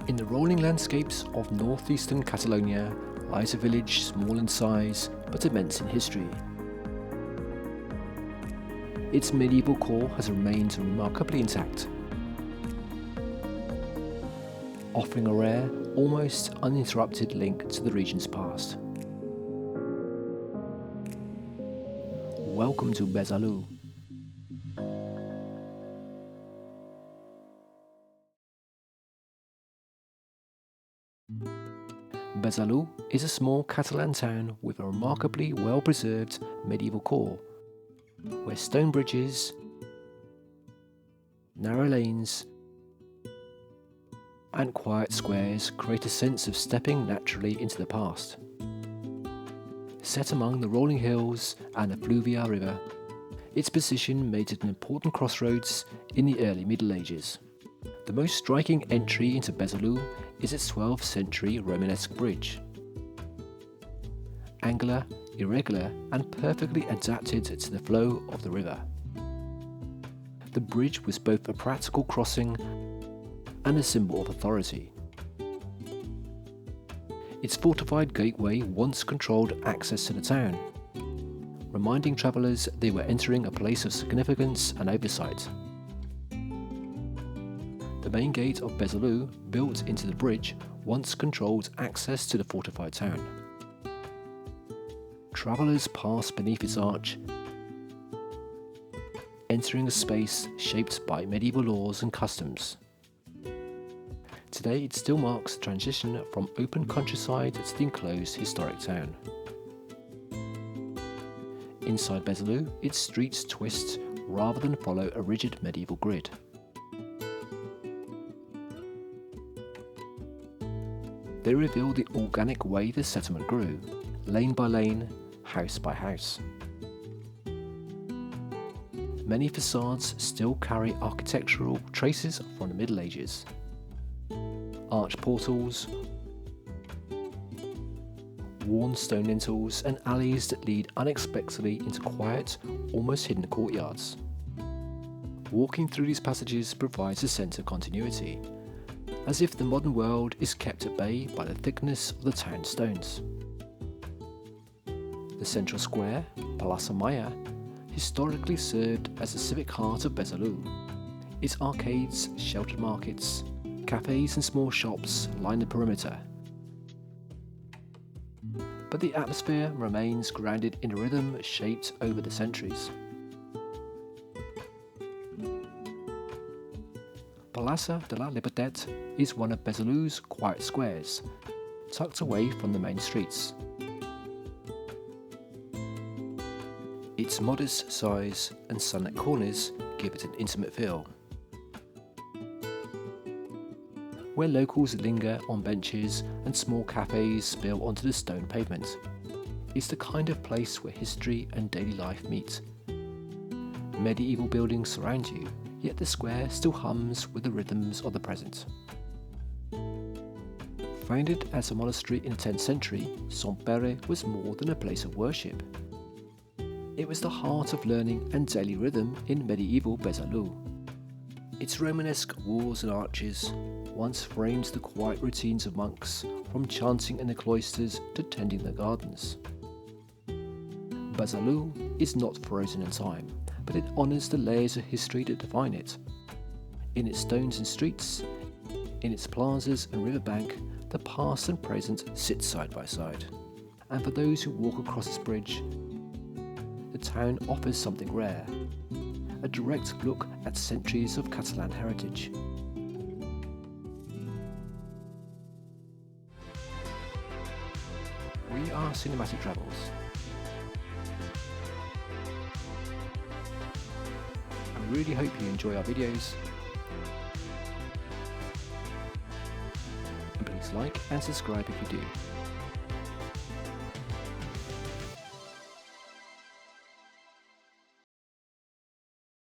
In the rolling landscapes of northeastern Catalonia lies a village small in size but immense in history. Its medieval core has remained remarkably intact, offering a rare, almost uninterrupted link to the region's past. Welcome to Besalú. Besalú is a small Catalan town with a remarkably well-preserved medieval core, where stone bridges, narrow lanes, and quiet squares create a sense of stepping naturally into the past. Set among the rolling hills and the Fluvià River, its position made it an important crossroads in the early Middle Ages. The most striking entry into Besalú is its 12th century Romanesque bridge. Angular, irregular, and perfectly adapted to the flow of the river. The bridge was both a practical crossing and a symbol of authority. Its fortified gateway once controlled access to the town, reminding travellers they were entering a place of significance and oversight. The main gate of Besalú, built into the bridge, once controlled access to the fortified town. Travellers pass beneath its arch, entering a space shaped by medieval laws and customs. Today it still marks the transition from open countryside to the enclosed historic town. Inside Besalú, its streets twist rather than follow a rigid medieval grid. They reveal the organic way the settlement grew, lane by lane, house by house. Many facades still carry architectural traces from the Middle Ages. Arched portals, worn stone lintels, and alleys that lead unexpectedly into quiet, almost hidden courtyards. Walking through these passages provides a sense of continuity, as if the modern world is kept at bay by the thickness of the town's stones. The central square, Plaça Major, historically served as the civic heart of Besalú. Its arcades, sheltered markets, cafes and small shops line the perimeter. But the atmosphere remains grounded in a rhythm shaped over the centuries. Plaça de la Llibertat is one of Besalú's quiet squares, tucked away from the main streets. Its modest size and sunlit corners give it an intimate feel, where locals linger on benches and small cafes spill onto the stone pavement. It's the kind of place where history and daily life meet. Medieval buildings surround you, yet the square still hums with the rhythms of the present. Founded as a monastery in the 10th century, Sant Pere was more than a place of worship. It was the heart of learning and daily rhythm in medieval Besalú. Its Romanesque walls and arches once framed the quiet routines of monks, from chanting in the cloisters to tending the gardens. Besalú is not frozen in time, but it honours the layers of history that define it. In its stones and streets, in its plazas and riverbank, the past and present sit side by side. And for those who walk across its bridge, the town offers something rare, a direct look at centuries of Catalan heritage. We are Cinematic Travels. I really hope you enjoy our videos. And please like and subscribe if you do.